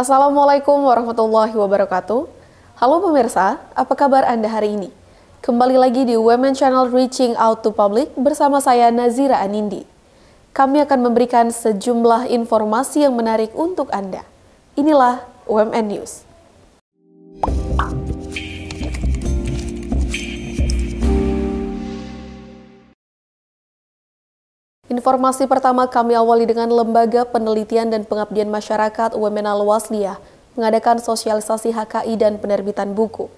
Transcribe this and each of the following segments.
Assalamualaikum warahmatullahi wabarakatuh. Halo pemirsa, apa kabar Anda hari ini? Kembali lagi di Women Channel Reaching Out to Public bersama saya Nazira Anindi. Kami akan memberikan sejumlah informasi yang menarik untuk Anda. Inilah UMN News. Informasi pertama kami awali dengan Lembaga Penelitian dan Pengabdian Masyarakat UMN Al-Wasliyah mengadakan sosialisasi HKI dan penerbitan buku.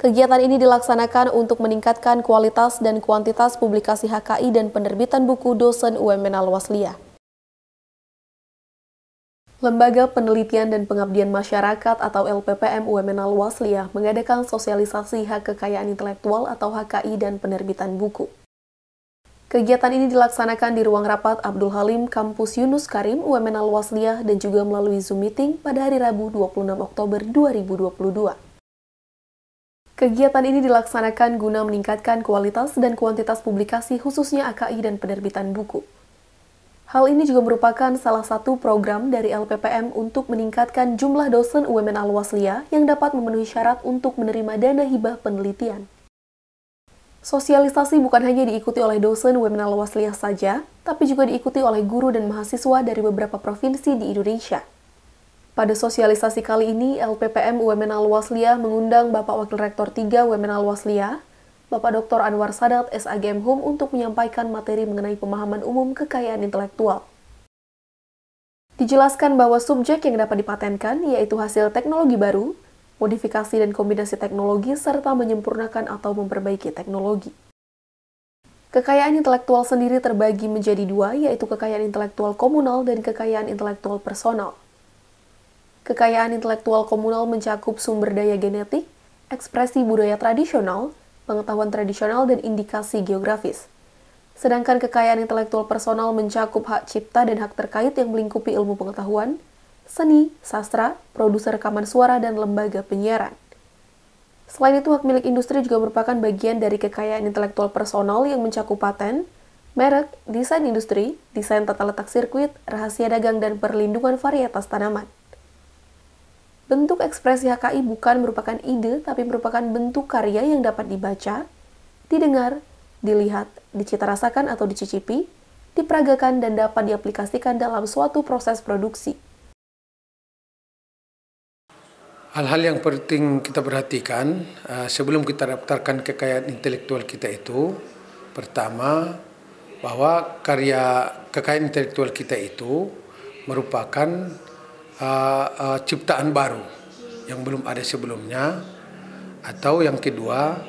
Kegiatan ini dilaksanakan untuk meningkatkan kualitas dan kuantitas publikasi HKI dan penerbitan buku dosen UMN Al-Wasliyah. Lembaga Penelitian dan Pengabdian Masyarakat atau LPPM UMN Al-Wasliyah mengadakan sosialisasi hak kekayaan intelektual atau HKI dan penerbitan buku. Kegiatan ini dilaksanakan di ruang rapat Abdul Halim, Kampus Yunus Karim, UMN Al-Wasliyah dan juga melalui Zoom Meeting pada hari Rabu 26 Oktober 2022. Kegiatan ini dilaksanakan guna meningkatkan kualitas dan kuantitas publikasi khususnya HKI dan penerbitan buku. Hal ini juga merupakan salah satu program dari LPPM untuk meningkatkan jumlah dosen UMN Al-Wasliyah yang dapat memenuhi syarat untuk menerima dana hibah penelitian. Sosialisasi bukan hanya diikuti oleh dosen UMN Al-Wasliyah saja, tapi juga diikuti oleh guru dan mahasiswa dari beberapa provinsi di Indonesia. Pada sosialisasi kali ini, LPPM UMN Al-Wasliyah mengundang Bapak Wakil Rektor 3 UMN Al-Wasliyah, Bapak Dr. Anwar Sadat, SAGM Hum, untuk menyampaikan materi mengenai pemahaman umum kekayaan intelektual. Dijelaskan bahwa subjek yang dapat dipatenkan yaitu hasil teknologi baru, modifikasi dan kombinasi teknologi, serta menyempurnakan atau memperbaiki teknologi. Kekayaan intelektual sendiri terbagi menjadi dua, yaitu kekayaan intelektual komunal dan kekayaan intelektual personal. Kekayaan intelektual komunal mencakup sumber daya genetik, ekspresi budaya tradisional, pengetahuan tradisional, dan indikasi geografis. Sedangkan kekayaan intelektual personal mencakup hak cipta dan hak terkait yang melingkupi ilmu pengetahuan, seni, sastra, produser rekaman suara, dan lembaga penyiaran. Selain itu, hak milik industri juga merupakan bagian dari kekayaan intelektual personal yang mencakup paten, merek, desain industri, desain tata letak sirkuit, rahasia dagang, dan perlindungan varietas tanaman. Bentuk ekspresi HKI bukan merupakan ide, tapi merupakan bentuk karya yang dapat dibaca, didengar, dilihat, dicitarasakan atau dicicipi, diperagakan, dan dapat diaplikasikan dalam suatu proses produksi. Hal-hal yang penting kita perhatikan sebelum kita daftarkan kekayaan intelektual kita itu, pertama, bahwa kekayaan intelektual kita itu merupakan ciptaan baru yang belum ada sebelumnya, atau yang kedua,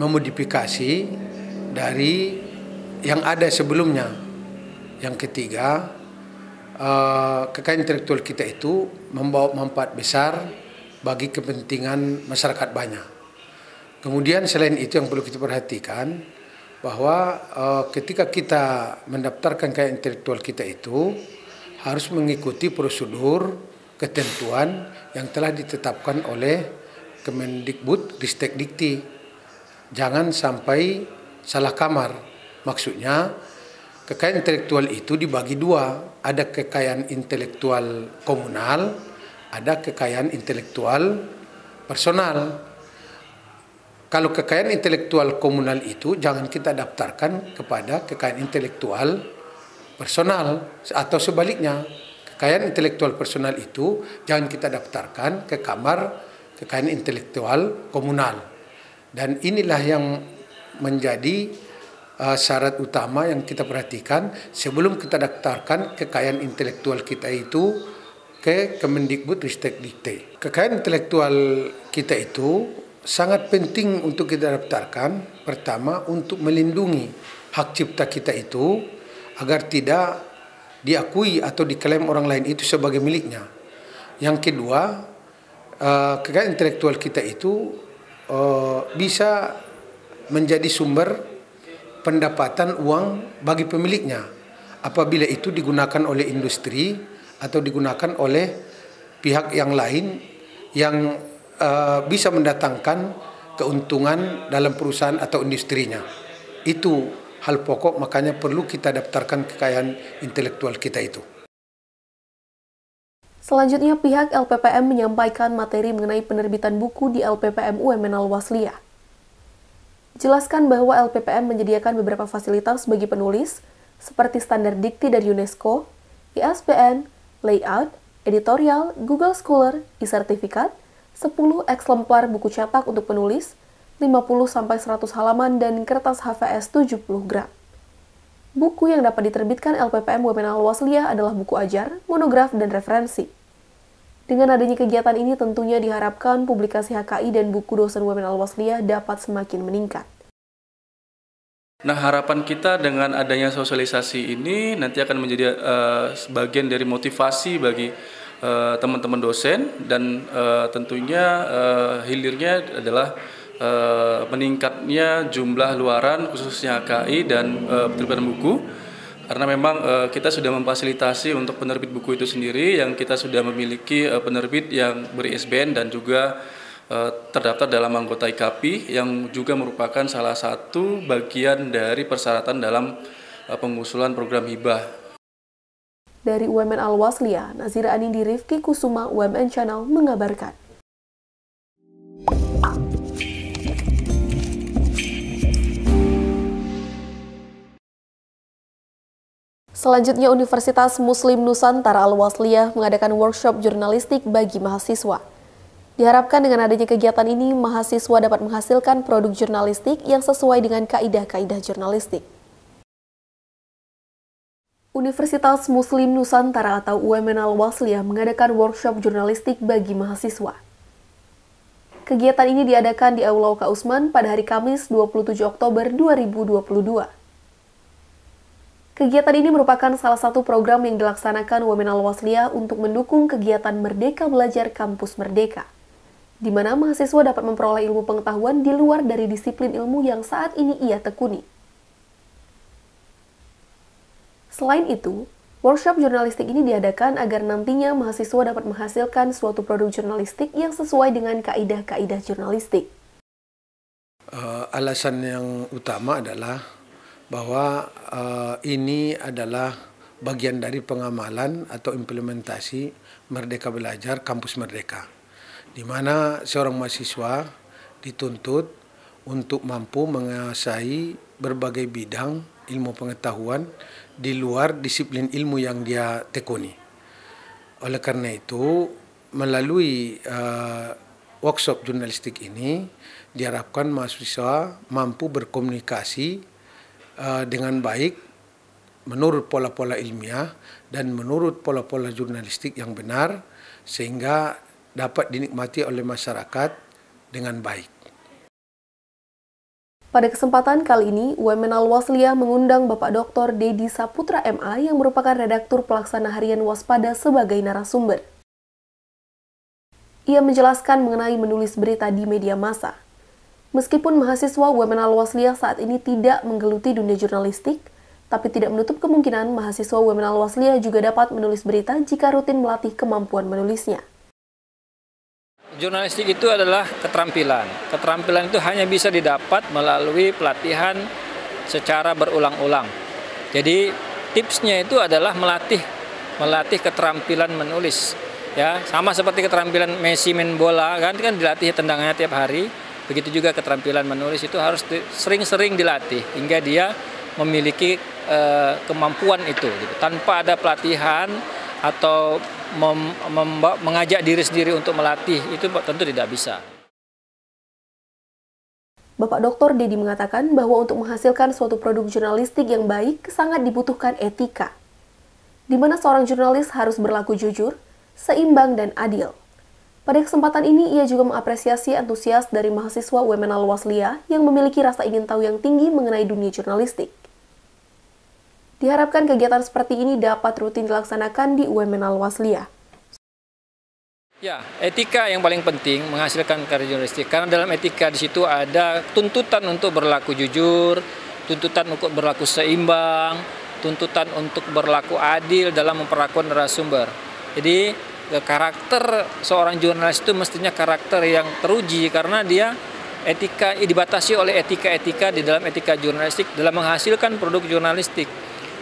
memodifikasi dari yang ada sebelumnya. Yang ketiga, kekayaan intelektual kita itu membawa manfaat besar bagi kepentingan masyarakat banyak. Kemudian selain itu yang perlu kita perhatikan bahwa ketika kita mendaftarkan kekayaan intelektual kita itu harus mengikuti prosedur ketentuan yang telah ditetapkan oleh Kemendikbud Ristekdikti. Jangan sampai salah kamar. Maksudnya kekayaan intelektual itu dibagi dua, ada kekayaan intelektual komunal, ada kekayaan intelektual personal. Kalau kekayaan intelektual komunal itu jangan kita daftarkan kepada kekayaan intelektual personal, atau sebaliknya, kekayaan intelektual personal itu jangan kita daftarkan ke kamar kekayaan intelektual komunal. Dan inilah yang menjadi syarat utama yang kita perhatikan sebelum kita daftarkan kekayaan intelektual kita itu ke Kemendikbud Ristekdikti. Kekayaan intelektual kita itu sangat penting untuk kita daftarkan. Pertama, untuk melindungi hak cipta kita itu agar tidak diakui atau diklaim orang lain itu sebagai miliknya. Yang kedua, kekayaan intelektual kita itu bisa menjadi sumber pendapatan uang bagi pemiliknya apabila itu digunakan oleh industri atau digunakan oleh pihak yang lain yang bisa mendatangkan keuntungan dalam perusahaan atau industrinya. Itu hal pokok, makanya perlu kita daftarkan kekayaan intelektual kita itu. Selanjutnya, pihak LPPM menyampaikan materi mengenai penerbitan buku di LPPM UMN Al-Wasliyah. Jelaskan bahwa LPPM menyediakan beberapa fasilitas bagi penulis, seperti standar dikti dari UNESCO, ISBN, layout, editorial, Google Scholar, e-sertifikat, 10 eksemplar buku cetak untuk penulis, 50-100 halaman, dan kertas HVS 70 gram. Buku yang dapat diterbitkan LPPM UMN Al-Wasliyah adalah buku ajar, monograf, dan referensi. Dengan adanya kegiatan ini tentunya diharapkan publikasi HKI dan buku dosen UMN Al-Wasliyah dapat semakin meningkat. Nah, harapan kita dengan adanya sosialisasi ini nanti akan menjadi sebagian dari motivasi bagi teman-teman dosen dan tentunya hilirnya adalah meningkatnya jumlah luaran khususnya HKI dan penerbitan buku, karena memang kita sudah memfasilitasi untuk penerbit buku itu sendiri, yang kita sudah memiliki penerbit yang ber-ISBN dan juga terdaftar dalam anggota IKAPI, yang juga merupakan salah satu bagian dari persyaratan dalam pengusulan program hibah. Dari UMN Al-Wasliyah, Nazira Anindi Rifki Kusuma, UMN Channel mengabarkan. Selanjutnya, Universitas Muslim Nusantara Al-Wasliyah mengadakan workshop jurnalistik bagi mahasiswa. Diharapkan dengan adanya kegiatan ini, mahasiswa dapat menghasilkan produk jurnalistik yang sesuai dengan kaidah-kaidah jurnalistik. Universitas Muslim Nusantara atau UMN Al-Wasliyah mengadakan workshop jurnalistik bagi mahasiswa. Kegiatan ini diadakan di Aula Oka Usman pada hari Kamis 27 Oktober 2022. Kegiatan ini merupakan salah satu program yang dilaksanakan UMN Al-Wasliyah untuk mendukung kegiatan Merdeka Belajar Kampus Merdeka, di mana mahasiswa dapat memperoleh ilmu pengetahuan di luar dari disiplin ilmu yang saat ini ia tekuni. Selain itu, workshop jurnalistik ini diadakan agar nantinya mahasiswa dapat menghasilkan suatu produk jurnalistik yang sesuai dengan kaidah-kaidah jurnalistik. Alasan yang utama adalah bahwa ini adalah bagian dari pengamalan atau implementasi Merdeka Belajar Kampus Merdeka, di mana seorang mahasiswa dituntut untuk mampu menguasai berbagai bidang ilmu pengetahuan di luar disiplin ilmu yang dia tekuni. Oleh karena itu, melalui workshop jurnalistik ini diharapkan mahasiswa mampu berkomunikasi dengan baik menurut pola-pola ilmiah dan menurut pola-pola jurnalistik yang benar, sehingga dapat dinikmati oleh masyarakat dengan baik. Pada kesempatan kali ini, UMN Al-Wasliyah mengundang Bapak Dr. Dedi Saputra MA yang merupakan Redaktur Pelaksana Harian Waspada sebagai narasumber. Ia menjelaskan mengenai menulis berita di media massa. Meskipun mahasiswa UMN Al-Wasliyah saat ini tidak menggeluti dunia jurnalistik, tapi tidak menutup kemungkinan mahasiswa UMN Al-Wasliyah juga dapat menulis berita jika rutin melatih kemampuan menulisnya. Jurnalistik itu adalah keterampilan. Keterampilan itu hanya bisa didapat melalui pelatihan secara berulang-ulang. Jadi tipsnya itu adalah melatih keterampilan menulis. Ya, sama seperti keterampilan Messi main bola kan dilatih tendangannya tiap hari. Begitu juga keterampilan menulis itu harus sering-sering dilatih hingga dia memiliki kemampuan itu. Gitu. Tanpa ada pelatihan atau mengajak diri sendiri untuk melatih, itu tentu tidak bisa. Bapak Dr. Dedi mengatakan bahwa untuk menghasilkan suatu produk jurnalistik yang baik sangat dibutuhkan etika, di mana seorang jurnalis harus berlaku jujur, seimbang, dan adil. Pada kesempatan ini, ia juga mengapresiasi antusias dari mahasiswa UMN Al-Wasliyah yang memiliki rasa ingin tahu yang tinggi mengenai dunia jurnalistik. Diharapkan kegiatan seperti ini dapat rutin dilaksanakan di UMN Al-Wasliyah. Ya, etika yang paling penting menghasilkan karya jurnalistik. Karena dalam etika di situ ada tuntutan untuk berlaku jujur, tuntutan untuk berlaku seimbang, tuntutan untuk berlaku adil dalam memperlakukan narasumber. Jadi karakter seorang jurnalis itu mestinya karakter yang teruji karena dia dibatasi oleh etika-etika di dalam etika jurnalistik dalam menghasilkan produk jurnalistik.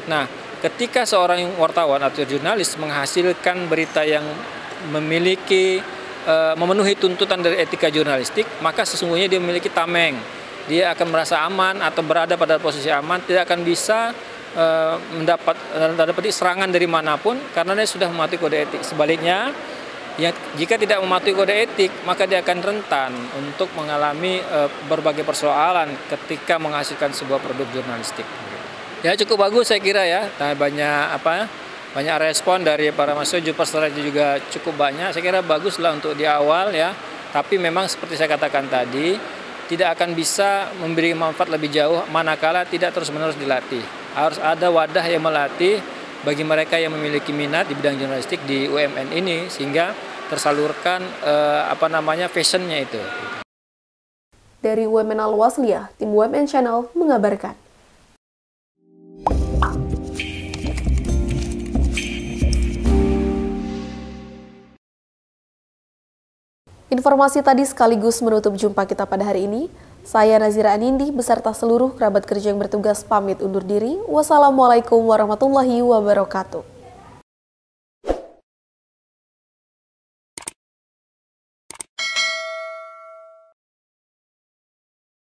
Nah, ketika seorang wartawan atau jurnalis menghasilkan berita yang memiliki memenuhi tuntutan dari etika jurnalistik, maka sesungguhnya dia memiliki tameng. Dia akan merasa aman atau berada pada posisi aman, tidak akan bisa mendapati serangan dari manapun karena dia sudah mematuhi kode etik. Sebaliknya, jika tidak mematuhi kode etik, maka dia akan rentan untuk mengalami berbagai persoalan ketika menghasilkan sebuah produk jurnalistik. Ya, cukup bagus saya kira ya. Banyak respon dari para mahasiswa, peserta juga cukup banyak. Saya kira baguslah untuk di awal ya. Tapi memang seperti saya katakan tadi, tidak akan bisa memberi manfaat lebih jauh manakala tidak terus-menerus dilatih. Harus ada wadah yang melatih bagi mereka yang memiliki minat di bidang jurnalistik di UMN ini sehingga tersalurkan passionnya itu. Dari UMN Al-Wasliyah, tim UMN Channel mengabarkan. Informasi tadi sekaligus menutup jumpa kita pada hari ini. Saya Nazira Anindi beserta seluruh kerabat kerja yang bertugas pamit undur diri. Wassalamualaikum warahmatullahi wabarakatuh.